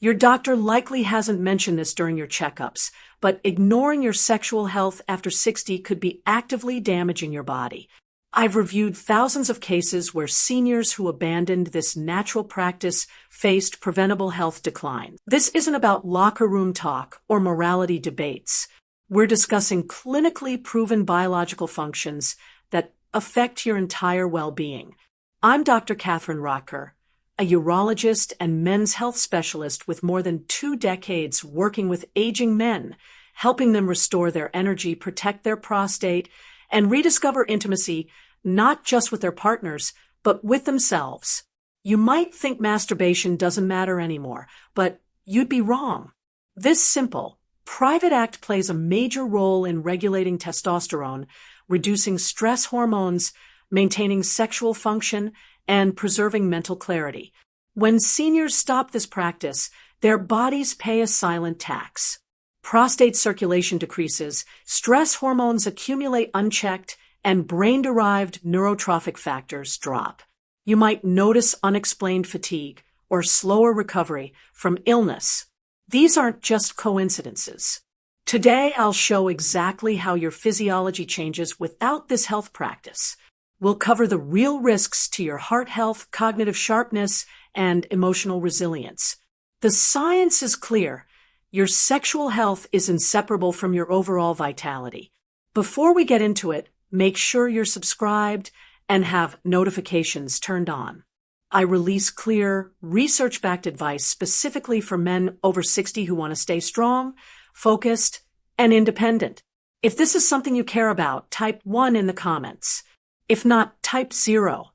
Your doctor likely hasn't mentioned this during your checkups, but ignoring your sexual health after 60 could be actively damaging your body. I've reviewed thousands of cases where seniors who abandoned this natural practice faced preventable health decline. This isn't about locker room talk or morality debates. We're discussing clinically proven biological functions that affect your entire well-being. I'm Dr. Catherine Rotker, a urologist and men's health specialist with more than 2 decades working with aging men, helping them restore their energy, protect their prostate, and rediscover intimacy not just with their partners, but with themselves. You might think masturbation doesn't matter anymore, but you'd be wrong. This simple, private act plays a major role in regulating testosterone, reducing stress hormones, maintaining sexual function, and preserving mental clarity. When seniors stop this practice, their bodies pay a silent tax. Prostate circulation decreases, stress hormones accumulate unchecked, and brain-derived neurotrophic factors drop. You might notice unexplained fatigue or slower recovery from illness. These aren't just coincidences. Today, I'll show exactly how your physiology changes without this health practice. We'll cover the real risks to your heart health, cognitive sharpness, and emotional resilience. The science is clear. Your sexual health is inseparable from your overall vitality. Before we get into it, make sure you're subscribed and have notifications turned on. I release clear, research-backed advice specifically for men over 60 who want to stay strong, focused, and independent. If this is something you care about, type 1 in the comments. If not, type 0.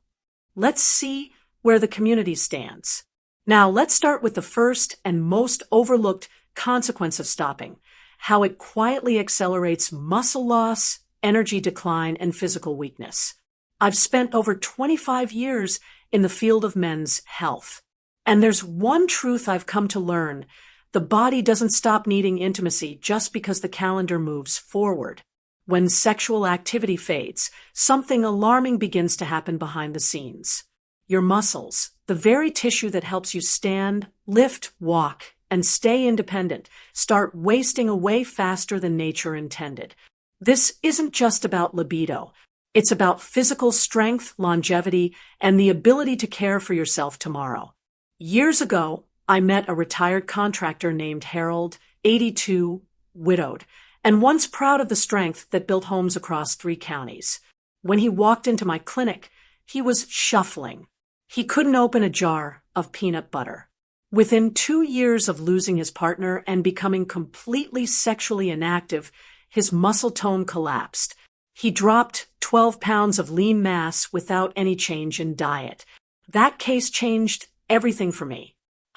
Let's see where the community stands. Now, let's start with the first and most overlooked consequence of stopping, how it quietly accelerates muscle loss, energy decline, and physical weakness. I've spent over 25 years in the field of men's health, and there's one truth I've come to learn. The body doesn't stop needing intimacy just because the calendar moves forward. When sexual activity fades, something alarming begins to happen behind the scenes. Your muscles, the very tissue that helps you stand, lift, walk, and stay independent, start wasting away faster than nature intended. This isn't just about libido. It's about physical strength, longevity, and the ability to care for yourself tomorrow. Years ago, I met a retired contractor named Harold, 82, widowed, and once proud of the strength that built homes across 3 counties. When he walked into my clinic, he was shuffling. He couldn't open a jar of peanut butter. Within 2 years of losing his partner and becoming completely sexually inactive, his muscle tone collapsed. He dropped 12 pounds of lean mass without any change in diet. That case changed everything for me.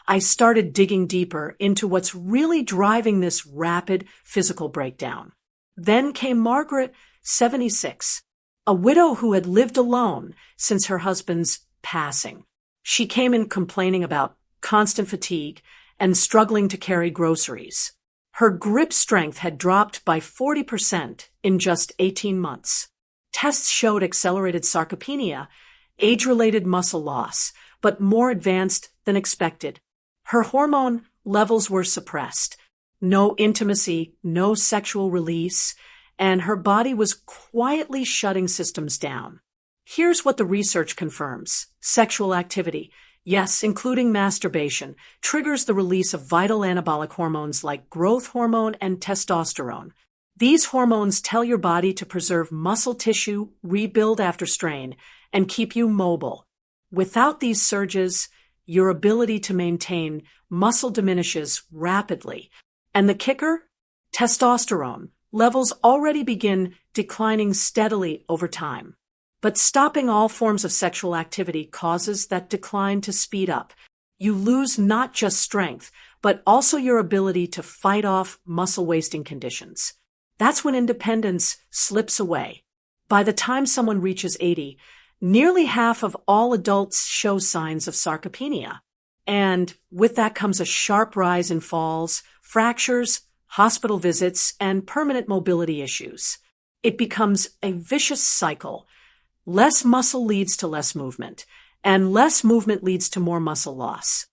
I started digging deeper into what's really driving this rapid physical breakdown. Then came Margaret, 76, a widow who had lived alone since her husband's passing. She came in complaining about constant fatigue and struggling to carry groceries. Her grip strength had dropped by 40% in just 18 months. Tests showed accelerated sarcopenia, age-related muscle loss, but more advanced than expected. Her hormone levels were suppressed, no intimacy, no sexual release, and her body was quietly shutting systems down. Here's what the research confirms. Sexual activity, yes, including masturbation, triggers the release of vital anabolic hormones like growth hormone and testosterone. These hormones tell your body to preserve muscle tissue, rebuild after strain, and keep you mobile. Without these surges, your ability to maintain muscle diminishes rapidly. And the kicker? Testosterone levels already begin declining steadily over time. But stopping all forms of sexual activity causes that decline to speed up. You lose not just strength, but also your ability to fight off muscle-wasting conditions. That's when independence slips away. By the time someone reaches 80, nearly half of all adults show signs of sarcopenia. And with that comes a sharp rise in falls, fractures, hospital visits, and permanent mobility issues. It becomes a vicious cycle. Less muscle leads to less movement, and less movement leads to more muscle loss.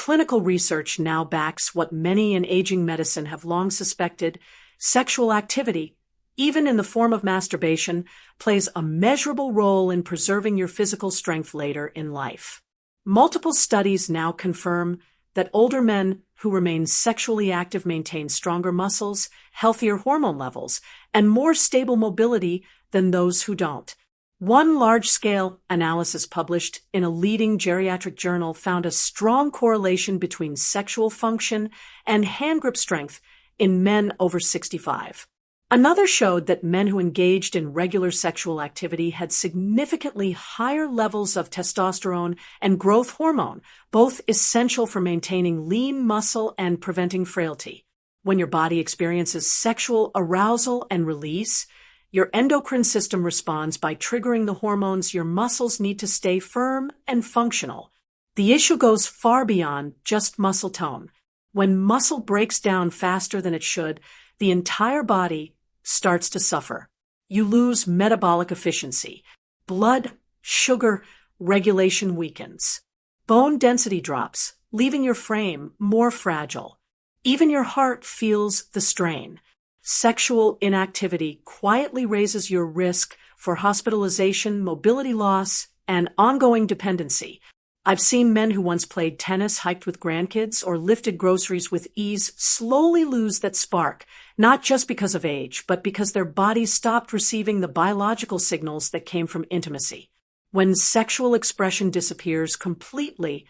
clinical research now backs what many in aging medicine have long suspected: sexual activity, even in the form of masturbation, plays a measurable role in preserving your physical strength later in life. Multiple studies now confirm that older men who remain sexually active maintain stronger muscles, healthier hormone levels, and more stable mobility than those who don't. One large-scale analysis published in a leading geriatric journal found a strong correlation between sexual function and hand grip strength in men over 65. Another showed that men who engaged in regular sexual activity had significantly higher levels of testosterone and growth hormone, both essential for maintaining lean muscle and preventing frailty. When your body experiences sexual arousal and release, your endocrine system responds by triggering the hormones your muscles need to stay firm and functional. The issue goes far beyond just muscle tone. When muscle breaks down faster than it should, the entire body starts to suffer. You lose metabolic efficiency. Blood sugar regulation weakens. Bone density drops, leaving your frame more fragile. Even your heart feels the strain. Sexual inactivity quietly raises your risk for hospitalization, mobility loss, and ongoing dependency. I've seen men who once played tennis, hiked with grandkids, or lifted groceries with ease slowly lose that spark, not just because of age, but because their bodies stopped receiving the biological signals that came from intimacy. When sexual expression disappears completely,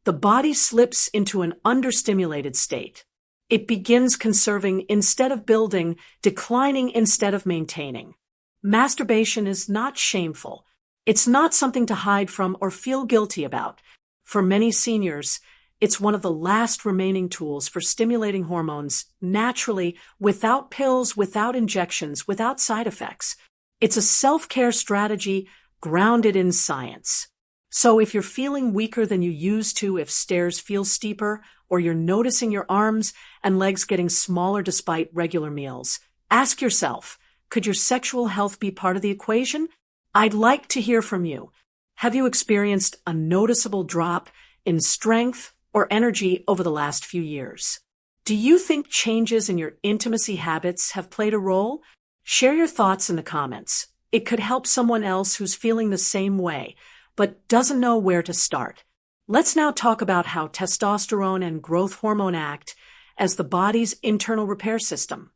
the body slips into an understimulated state. It begins conserving instead of building, declining instead of maintaining. Masturbation is not shameful. It's not something to hide from or feel guilty about. For many seniors, it's one of the last remaining tools for stimulating hormones naturally, without pills, without injections, without side effects. It's a self-care strategy grounded in science. So if you're feeling weaker than you used to, if stairs feel steeper, or you're noticing your arms and legs getting smaller despite regular meals, ask yourself, could your sexual health be part of the equation? I'd like to hear from you. Have you experienced a noticeable drop in strength or energy over the last few years? Do you think changes in your intimacy habits have played a role? Share your thoughts in the comments. It could help someone else who's feeling the same way, but doesn't know where to start. Let's now talk about how testosterone and growth hormone act as the body's internal repair system,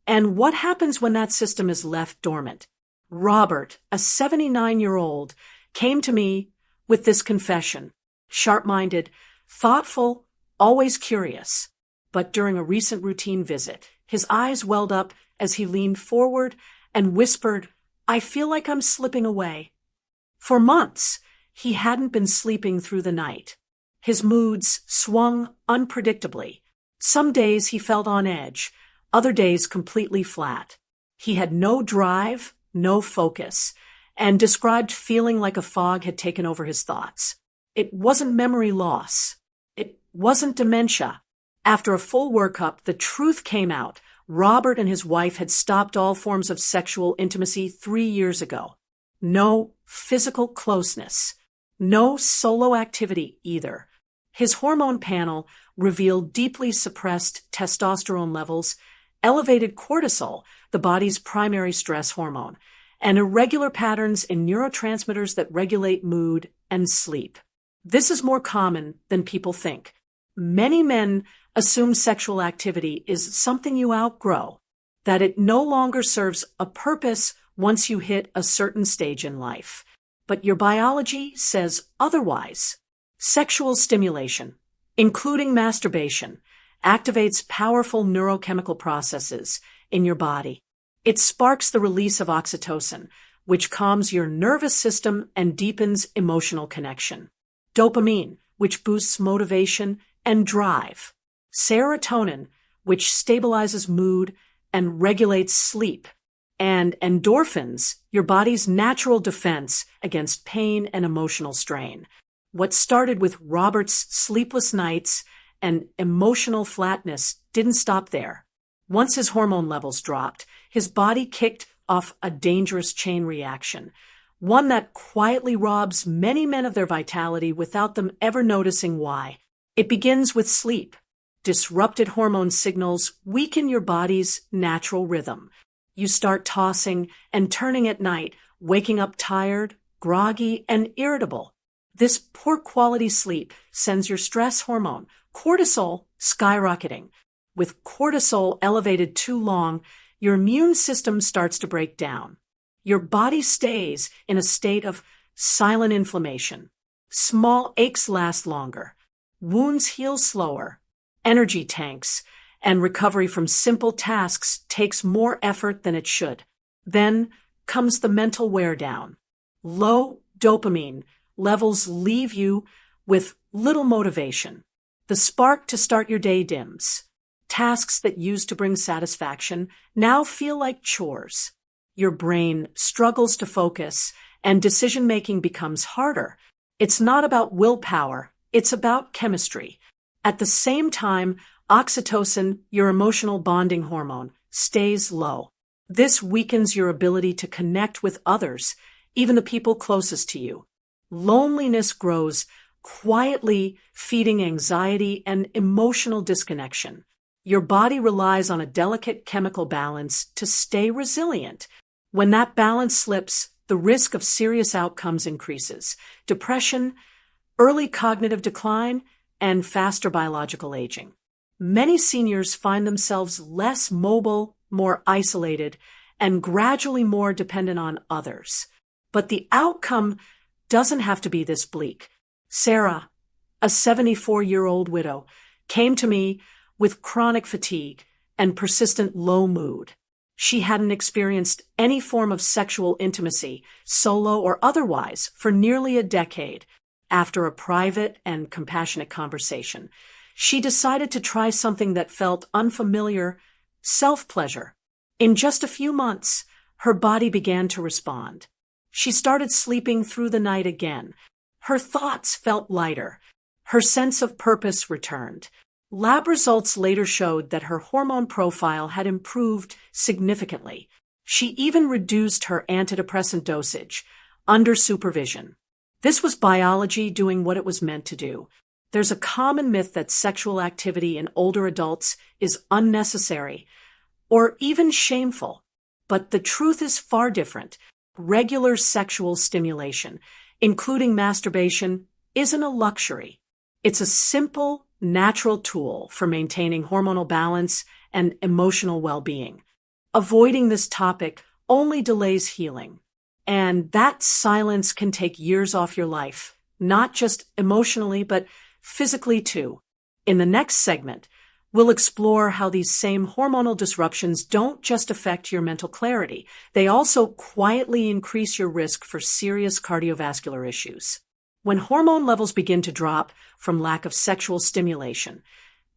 and what happens when that system is left dormant. Robert, a 79-year-old, came to me with this confession: sharp-minded, thoughtful, always curious. But during a recent routine visit, his eyes welled up as he leaned forward and whispered, "I feel like I'm slipping away." For months, he hadn't been sleeping through the night. His moods swung unpredictably. Some days he felt on edge, other days completely flat. He had no drive, no focus, and described feeling like a fog had taken over his thoughts. It wasn't memory loss. It wasn't dementia. After a full workup, the truth came out. Robert and his wife had stopped all forms of sexual intimacy 3 years ago. No physical closeness. No solo activity either. His hormone panel revealed deeply suppressed testosterone levels, elevated cortisol, the body's primary stress hormone, and irregular patterns in neurotransmitters that regulate mood and sleep. This is more common than people think. Many men assume sexual activity is something you outgrow, that it no longer serves a purpose once you hit a certain stage in life. But your biology says otherwise. Sexual stimulation, including masturbation, activates powerful neurochemical processes in your body. It sparks the release of oxytocin, which calms your nervous system and deepens emotional connection. Dopamine, which boosts motivation and drive. Serotonin, which stabilizes mood and regulates sleep. And endorphins, your body's natural defense against pain and emotional strain. What started with Robert's sleepless nights and emotional flatness didn't stop there. Once his hormone levels dropped, his body kicked off a dangerous chain reaction, one that quietly robs many men of their vitality without them ever noticing why. It begins with sleep. Disrupted hormone signals weaken your body's natural rhythm. You start tossing and turning at night, waking up tired, groggy, and irritable. This poor quality sleep sends your stress hormone, cortisol, skyrocketing. With cortisol elevated too long, your immune system starts to break down. Your body stays in a state of silent inflammation. Small aches last longer. Wounds heal slower. Energy tanks, and recovery from simple tasks takes more effort than it should. Then comes the mental wear down. Low dopamine levels leave you with little motivation. The spark to start your day dims. Tasks that used to bring satisfaction now feel like chores. Your brain struggles to focus, and decision-making becomes harder. It's not about willpower, it's about chemistry. At the same time, oxytocin, your emotional bonding hormone, stays low. This weakens your ability to connect with others, even the people closest to you. Loneliness grows, quietly feeding anxiety and emotional disconnection. Your body relies on a delicate chemical balance to stay resilient. When that balance slips, the risk of serious outcomes increases. Depression, early cognitive decline, and faster biological aging. Many seniors find themselves less mobile, more isolated, and gradually more dependent on others. But the outcome doesn't have to be this bleak. Sarah, a 74-year-old widow, came to me with chronic fatigue and persistent low mood. She hadn't experienced any form of sexual intimacy, solo or otherwise, for nearly a decade. After a private and compassionate conversation, she decided to try something that felt unfamiliar: self-pleasure. In just a few months, her body began to respond. She started sleeping through the night again. Her thoughts felt lighter. Her sense of purpose returned. Lab results later showed that her hormone profile had improved significantly. She even reduced her antidepressant dosage, under supervision. This was biology doing what it was meant to do. There's a common myth that sexual activity in older adults is unnecessary or even shameful. But the truth is far different. Regular sexual stimulation, including masturbation, isn't a luxury. It's a simple, natural tool for maintaining hormonal balance and emotional well-being. Avoiding this topic only delays healing. And that silence can take years off your life, not just emotionally, but physically too. In the next segment, we'll explore how these same hormonal disruptions don't just affect your mental clarity. They also quietly increase your risk for serious cardiovascular issues. When hormone levels begin to drop from lack of sexual stimulation,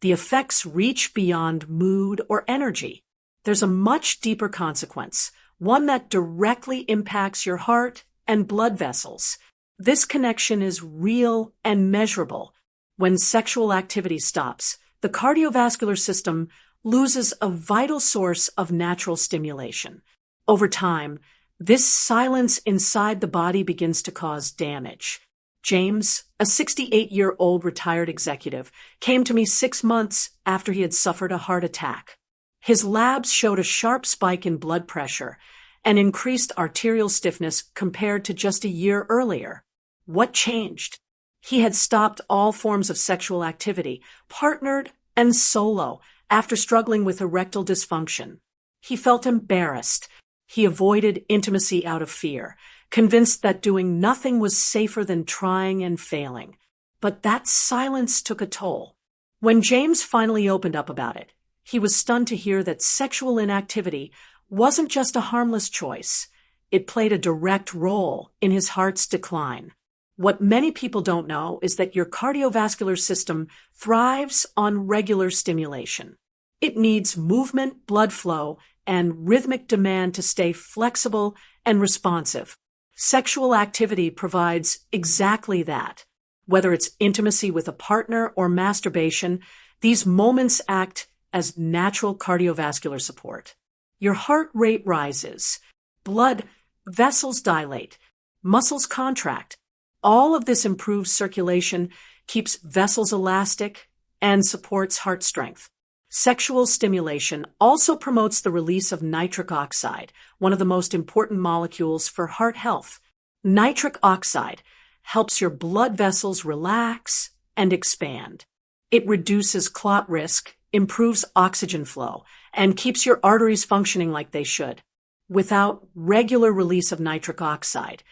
the effects reach beyond mood or energy. There's a much deeper consequence, one that directly impacts your heart and blood vessels. This connection is real and measurable. When sexual activity stops, the cardiovascular system loses a vital source of natural stimulation. Over time, this silence inside the body begins to cause damage. James, a 68-year-old retired executive, came to me 6 months after he had suffered a heart attack. His labs showed a sharp spike in blood pressure and increased arterial stiffness compared to just a year earlier. What changed? He had stopped all forms of sexual activity, partnered and solo, after struggling with erectile dysfunction. He felt embarrassed. He avoided intimacy out of fear, convinced that doing nothing was safer than trying and failing. But that silence took a toll. When James finally opened up about it, he was stunned to hear that sexual inactivity wasn't just a harmless choice. It played a direct role in his heart's decline. What many people don't know is that your cardiovascular system thrives on regular stimulation. It needs movement, blood flow, and rhythmic demand to stay flexible and responsive. Sexual activity provides exactly that. Whether it's intimacy with a partner or masturbation, these moments act as natural cardiovascular support. Your heart rate rises, blood vessels dilate, muscles contract. All of this improves circulation, keeps vessels elastic, and supports heart strength. Sexual stimulation also promotes the release of nitric oxide, one of the most important molecules for heart health. Nitric oxide helps your blood vessels relax and expand. It reduces clot risk, improves oxygen flow, and keeps your arteries functioning like they should. Without regular release of nitric oxide,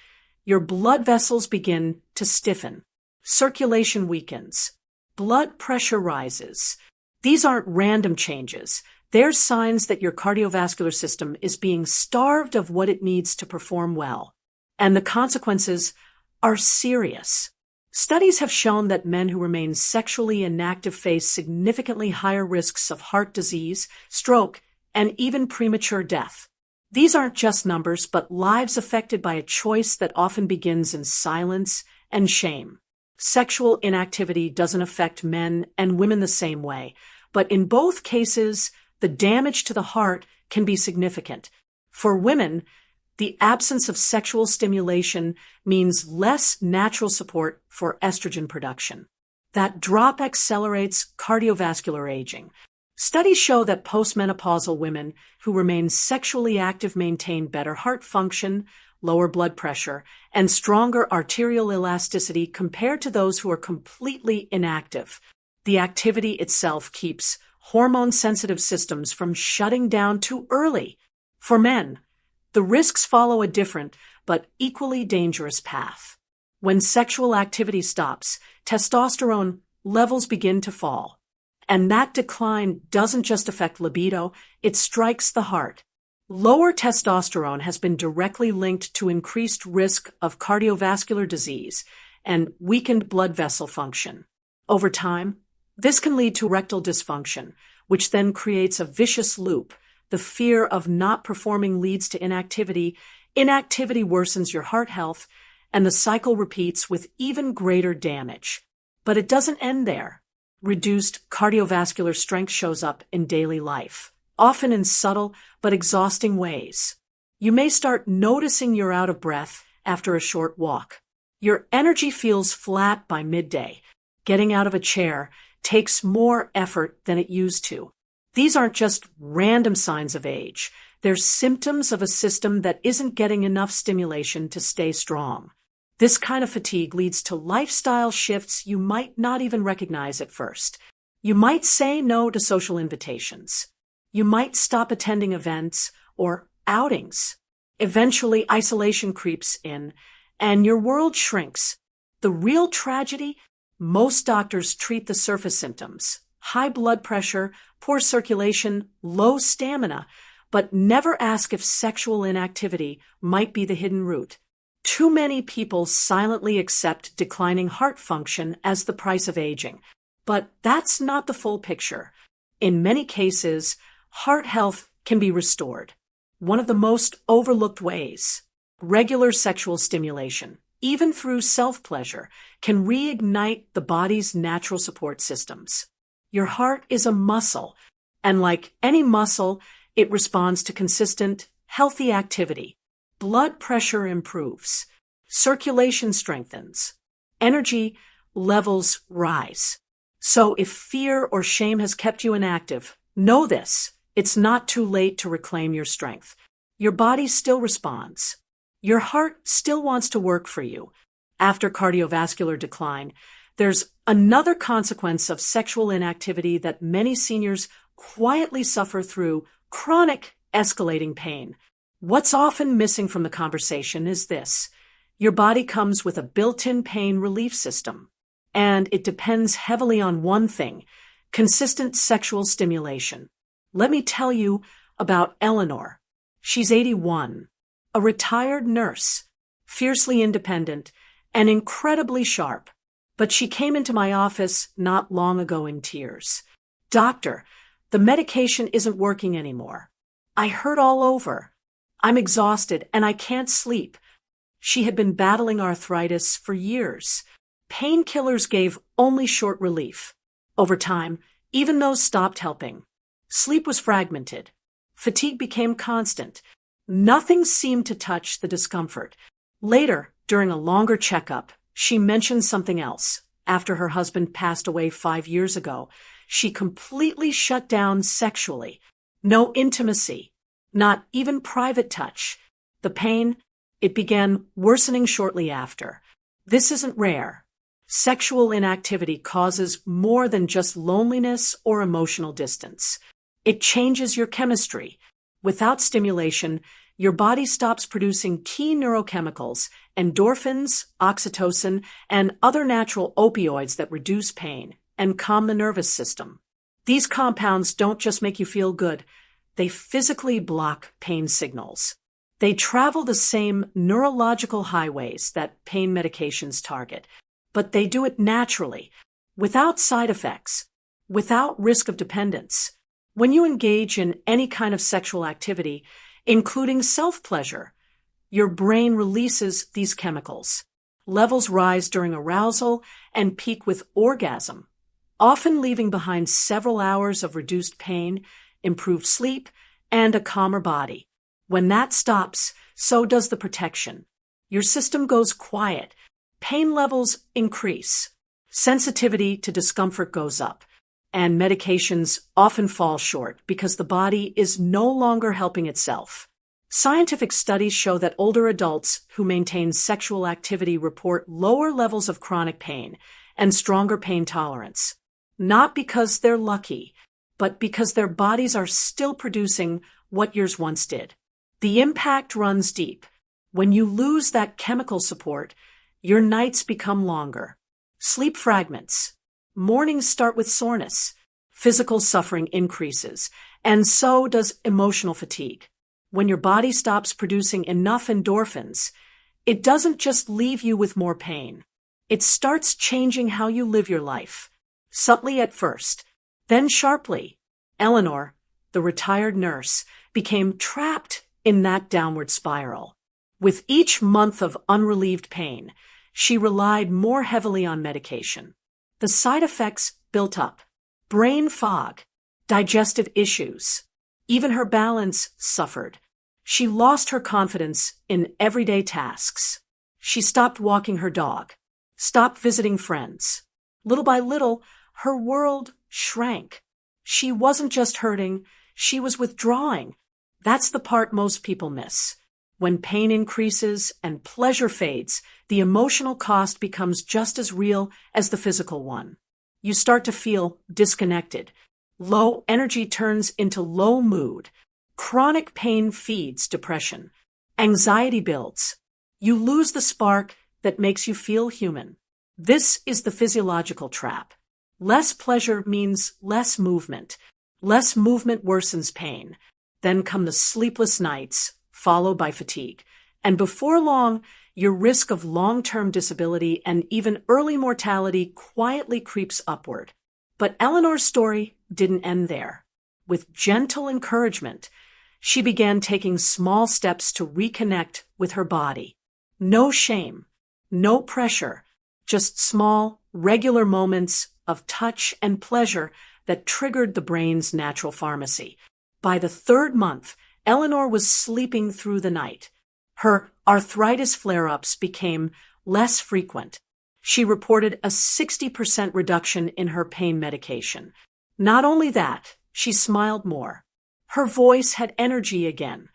your blood vessels begin to stiffen. Circulation weakens. Blood pressure rises. These aren't random changes. They're signs that your cardiovascular system is being starved of what it needs to perform well. And the consequences are serious. Studies have shown that men who remain sexually inactive face significantly higher risks of heart disease, stroke, and even premature death. These aren't just numbers, but lives affected by a choice that often begins in silence and shame. Sexual inactivity doesn't affect men and women the same way, but in both cases, the damage to the heart can be significant. For women, the absence of sexual stimulation means less natural support for estrogen production. That drop accelerates cardiovascular aging. Studies show that postmenopausal women who remain sexually active maintain better heart function, lower blood pressure, and stronger arterial elasticity compared to those who are completely inactive. The activity itself keeps hormone-sensitive systems from shutting down too early. For men, the risks follow a different but equally dangerous path. When sexual activity stops, testosterone levels begin to fall. And that decline doesn't just affect libido, it strikes the heart. Lower testosterone has been directly linked to increased risk of cardiovascular disease and weakened blood vessel function. Over time, this can lead to erectile dysfunction, which then creates a vicious loop. The fear of not performing leads to inactivity. Inactivity worsens your heart health, and the cycle repeats with even greater damage. But it doesn't end there. Reduced cardiovascular strength shows up in daily life, often in subtle but exhausting ways. You may start noticing you're out of breath after a short walk. Your energy feels flat by midday. Getting out of a chair takes more effort than it used to. These aren't just random signs of age. They're symptoms of a system that isn't getting enough stimulation to stay strong. This kind of fatigue leads to lifestyle shifts you might not even recognize at first. You might say no to social invitations. You might stop attending events or outings. Eventually, isolation creeps in, and your world shrinks. The real tragedy? Most doctors treat the surface symptoms: high blood pressure, poor circulation, low stamina, but never ask if sexual inactivity might be the hidden root. Too many people silently accept declining heart function as the price of aging. But that's not the full picture. In many cases, heart health can be restored. One of the most overlooked ways: regular sexual stimulation, even through self-pleasure, can reignite the body's natural support systems. Your heart is a muscle, and like any muscle, it responds to consistent, healthy activity. Blood pressure improves. Circulation strengthens. Energy levels rise. So if fear or shame has kept you inactive, know this: it's not too late to reclaim your strength. Your body still responds. Your heart still wants to work for you. After cardiovascular decline, there's another consequence of sexual inactivity that many seniors quietly suffer through: chronic escalating pain. What's often missing from the conversation is this: your body comes with a built-in pain relief system, and it depends heavily on one thing: consistent sexual stimulation. Let me tell you about Eleanor. She's 81, a retired nurse, fiercely independent, and incredibly sharp. But she came into my office not long ago in tears. "Doctor, the medication isn't working anymore. I hurt all over. I'm exhausted and I can't sleep." She had been battling arthritis for years. Painkillers gave only short relief. Over time, even those stopped helping. Sleep was fragmented. Fatigue became constant. Nothing seemed to touch the discomfort. Later, during a longer checkup, she mentioned something else: after her husband passed away 5 years ago. She completely shut down sexually. No intimacy, not even private touch. The pain, it began worsening shortly after. This isn't rare. Sexual inactivity causes more than just loneliness or emotional distance. It changes your chemistry. Without stimulation, your body stops producing key neurochemicals, endorphins, oxytocin, and other natural opioids that reduce pain and calm the nervous system. These compounds don't just make you feel good, they physically block pain signals. They travel the same neurological highways that pain medications target, but they do it naturally, without side effects, without risk of dependence. When you engage in any kind of sexual activity, including self-pleasure, your brain releases these chemicals. Levels rise during arousal and peak with orgasm, often leaving behind several hours of reduced pain, improved sleep, and a calmer body. When that stops, so does the protection. Your system goes quiet. Pain levels increase. Sensitivity to discomfort goes up. And medications often fall short because the body is no longer helping itself. Scientific studies show that older adults who maintain sexual activity report lower levels of chronic pain and stronger pain tolerance. Not because they're lucky, but because their bodies are still producing what yours once did. The impact runs deep. When you lose that chemical support, your nights become longer. Sleep fragments. Mornings start with soreness. Physical suffering increases, and so does emotional fatigue. When your body stops producing enough endorphins, it doesn't just leave you with more pain. It starts changing how you live your life. Subtly at first, then sharply. Eleanor, the retired nurse, became trapped in that downward spiral. With each month of unrelieved pain, she relied more heavily on medication. The side effects built up. Brain fog, digestive issues. Even her balance suffered. She lost her confidence in everyday tasks. She stopped walking her dog, stopped visiting friends. Little by little, her world shrank. She wasn't just hurting, she was withdrawing. That's the part most people miss. When pain increases and pleasure fades, the emotional cost becomes just as real as the physical one. You start to feel disconnected. Low energy turns into low mood. Chronic pain feeds depression. Anxiety builds. You lose the spark that makes you feel human. This is the physiological trap. Less pleasure means less movement. Less movement worsens pain. Then come the sleepless nights, followed by fatigue. And before long, your risk of long-term disability and even early mortality quietly creeps upward. But Eleanor's story didn't end there. With gentle encouragement, she began taking small steps to reconnect with her body. No shame, no pressure, just small, regular moments of touch and pleasure that triggered the brain's natural pharmacy. By the third month, Eleanor was sleeping through the night. Her arthritis flare-ups became less frequent. She reported a 60% reduction in her pain medication. Not only that, she smiled more. Her voice had energy again.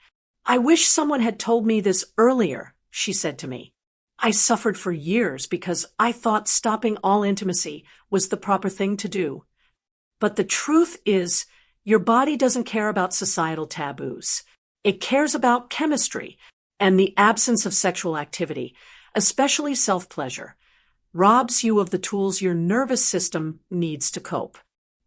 "I wish someone had told me this earlier," she said to me. "I suffered for years because I thought stopping all intimacy was the proper thing to do." But the truth is, your body doesn't care about societal taboos. It cares about chemistry, and the absence of sexual activity, especially self-pleasure, robs you of the tools your nervous system needs to cope.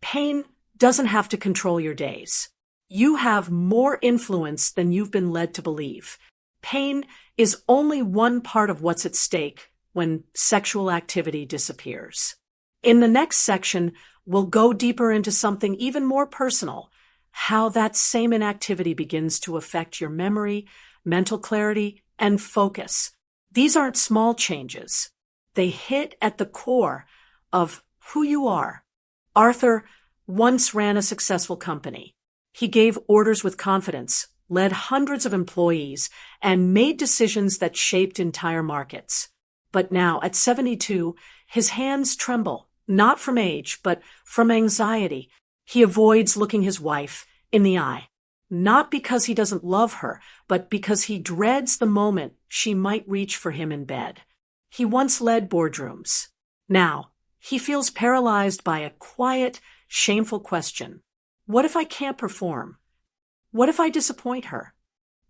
Pain doesn't have to control your days. You have more influence than you've been led to believe. Pain is only one part of what's at stake when sexual activity disappears. In the next section, we'll go deeper into something even more personal, how that same inactivity begins to affect your memory, mental clarity, and focus. These aren't small changes. They hit at the core of who you are. Arthur once ran a successful company. He gave orders with confidence, led hundreds of employees, and made decisions that shaped entire markets. But now, at 72, His hands tremble, not from age, but from anxiety. He avoids looking his wife in the eye, not because he doesn't love her, but because he dreads the moment she might reach for him in bed. He once led boardrooms. Now, he feels paralyzed by a quiet, shameful question. What if I can't perform? What if I disappoint her?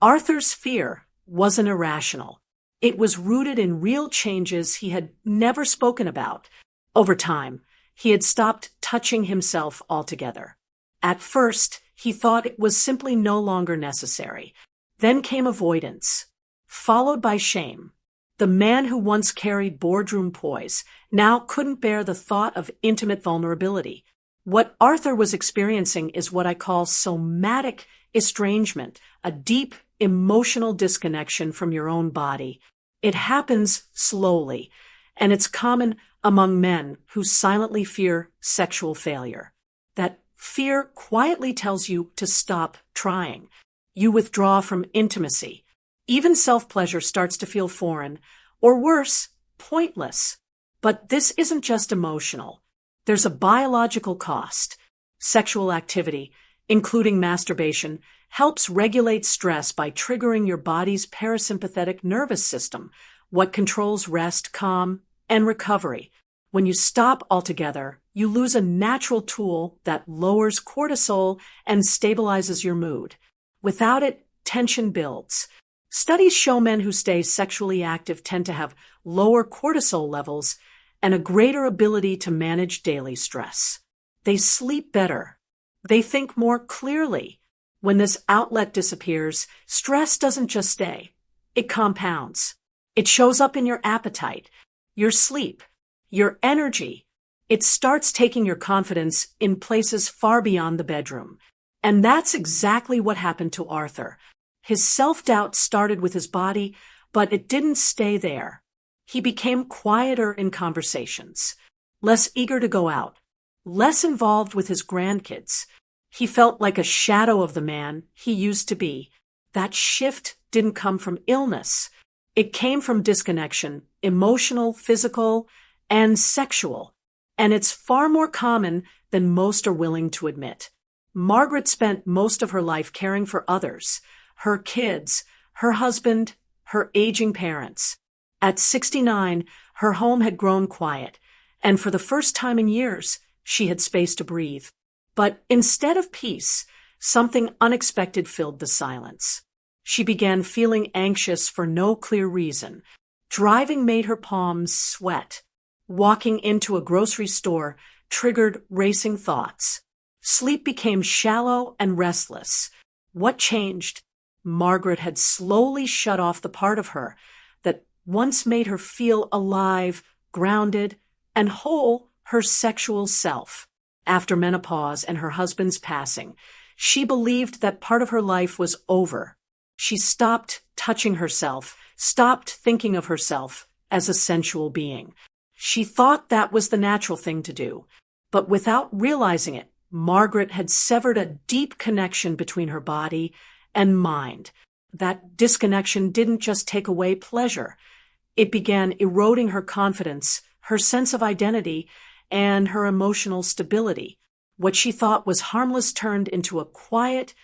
Arthur's fear wasn't irrational. It was rooted in real changes he had never spoken about. Over time, he had stopped touching himself altogether. At first, he thought it was simply no longer necessary. Then came avoidance, followed by shame. The man who once carried boardroom poise now couldn't bear the thought of intimate vulnerability. What Arthur was experiencing is what I call somatic estrangement, a deep emotional disconnection from your own body. It happens slowly, and it's common among men who silently fear sexual failure. That fear quietly tells you to stop trying. You withdraw from intimacy. Even self-pleasure starts to feel foreign, or worse, pointless. But this isn't just emotional. There's a biological cost. Sexual activity, including masturbation, helps regulate stress by triggering your body's parasympathetic nervous system, what controls rest, calm, and recovery. When you stop altogether, you lose a natural tool that lowers cortisol and stabilizes your mood. Without it, tension builds. Studies show men who stay sexually active tend to have lower cortisol levels and a greater ability to manage daily stress. They sleep better. They think more clearly. When this outlet disappears, stress doesn't just stay. It compounds. It shows up in your appetite, your sleep, your energy. It starts taking your confidence in places far beyond the bedroom. And that's exactly what happened to Arthur. His self-doubt started with his body, but it didn't stay there. He became quieter in conversations, less eager to go out, less involved with his grandkids. He felt like a shadow of the man he used to be. That shift didn't come from illness. It came from disconnection, emotional, physical, and sexual. And it's far more common than most are willing to admit. Margaret spent most of her life caring for others, her kids, her husband, her aging parents. At 69, her home had grown quiet, and for the first time in years, she had space to breathe. But instead of peace, something unexpected filled the silence. She began feeling anxious for no clear reason. Driving made her palms sweat. Walking into a grocery store triggered racing thoughts. Sleep became shallow and restless. What changed? Margaret had slowly shut off the part of her that once made her feel alive, grounded, and whole, her sexual self. After menopause and her husband's passing, she believed that part of her life was over. She stopped touching herself, stopped thinking of herself as a sensual being. She thought that was the natural thing to do. But without realizing it, Margaret had severed a deep connection between her body and mind. That disconnection didn't just take away pleasure. It began eroding her confidence, her sense of identity, and her emotional stability. What she thought was harmless turned into a quiet,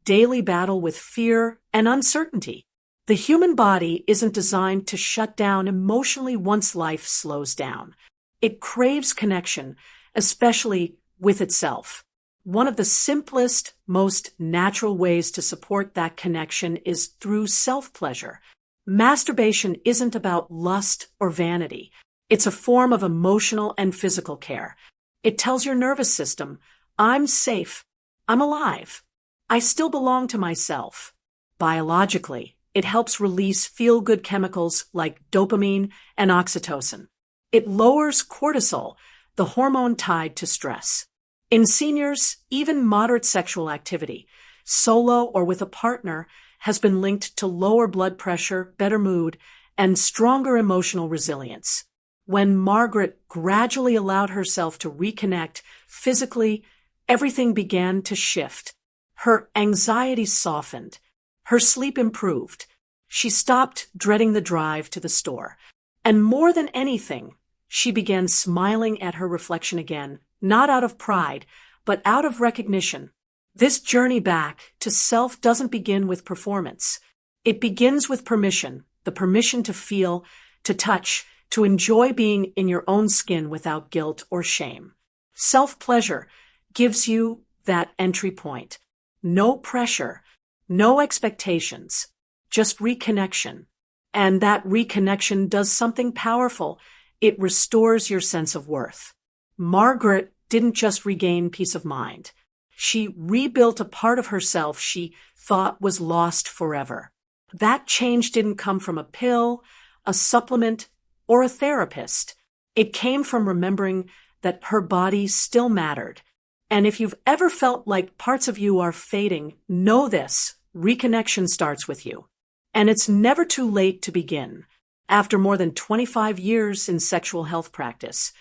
daily battle with fear and uncertainty. The human body isn't designed to shut down emotionally once life slows down. It craves connection, especially with itself. One of the simplest, most natural ways to support that connection is through self-pleasure. Masturbation isn't about lust or vanity. It's a form of emotional and physical care. It tells your nervous system, I'm safe, I'm alive, I still belong to myself. Biologically, it helps release feel-good chemicals like dopamine and oxytocin. It lowers cortisol, the hormone tied to stress. In seniors, even moderate sexual activity, solo or with a partner, has been linked to lower blood pressure, better mood, and stronger emotional resilience. When Margaret gradually allowed herself to reconnect physically, everything began to shift. Her anxiety softened. Her sleep improved. She stopped dreading the drive to the store. And more than anything, She began smiling at her reflection again, not out of pride, but out of recognition. This journey back to self doesn't begin with performance. It begins with permission, the permission to feel, to touch, to enjoy being in your own skin without guilt or shame. Self-pleasure gives you that entry point. No pressure, no expectations, just reconnection. And that reconnection does something powerful. It restores your sense of worth. Margaret didn't just regain peace of mind. She rebuilt a part of herself she thought was lost forever. That change didn't come from a pill, a supplement, or a therapist. It came from remembering that her body still mattered. And if you've ever felt like parts of you are fading, know this: reconnection starts with you. And it's never too late to begin. After more than 25 years in sexual health practice,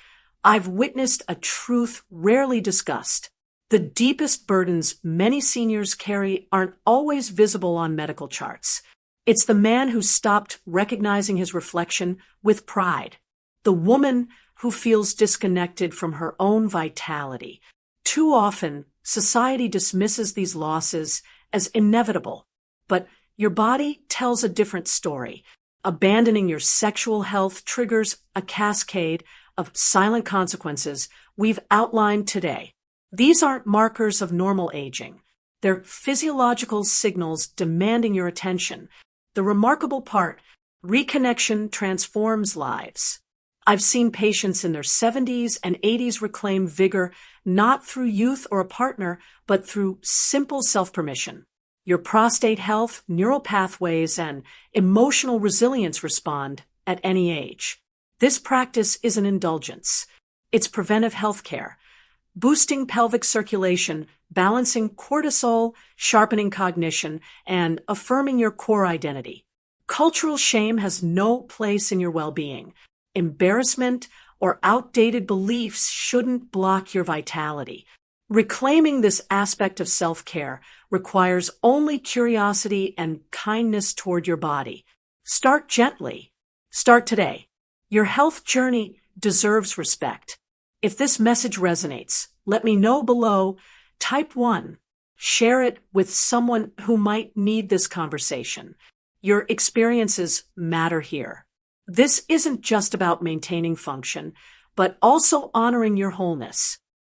I've witnessed a truth rarely discussed. The deepest burdens many seniors carry aren't always visible on medical charts. It's the man who stopped recognizing his reflection with pride. The woman who feels disconnected from her own vitality. Too often, society dismisses these losses as inevitable. But your body tells a different story. Abandoning your sexual health triggers a cascade of silent consequences we've outlined today. These aren't markers of normal aging. They're physiological signals demanding your attention. The remarkable part: reconnection transforms lives. I've seen patients in their 70s and 80s reclaim vigor not through youth or a partner, but through simple self-permission. Your prostate health, neural pathways, and emotional resilience respond at any age. This practice is an indulgence. It's preventive health care, boosting pelvic circulation, balancing cortisol, sharpening cognition, and affirming your core identity. Cultural shame has no place in your well-being. Embarrassment or outdated beliefs shouldn't block your vitality. Reclaiming this aspect of self-care requires only curiosity and kindness toward your body. Start gently. Start today. Your health journey deserves respect. If this message resonates, let me know below. Type 1. Share it with someone who might need this conversation. Your experiences matter here. This isn't just about maintaining function, but also honoring your wholeness.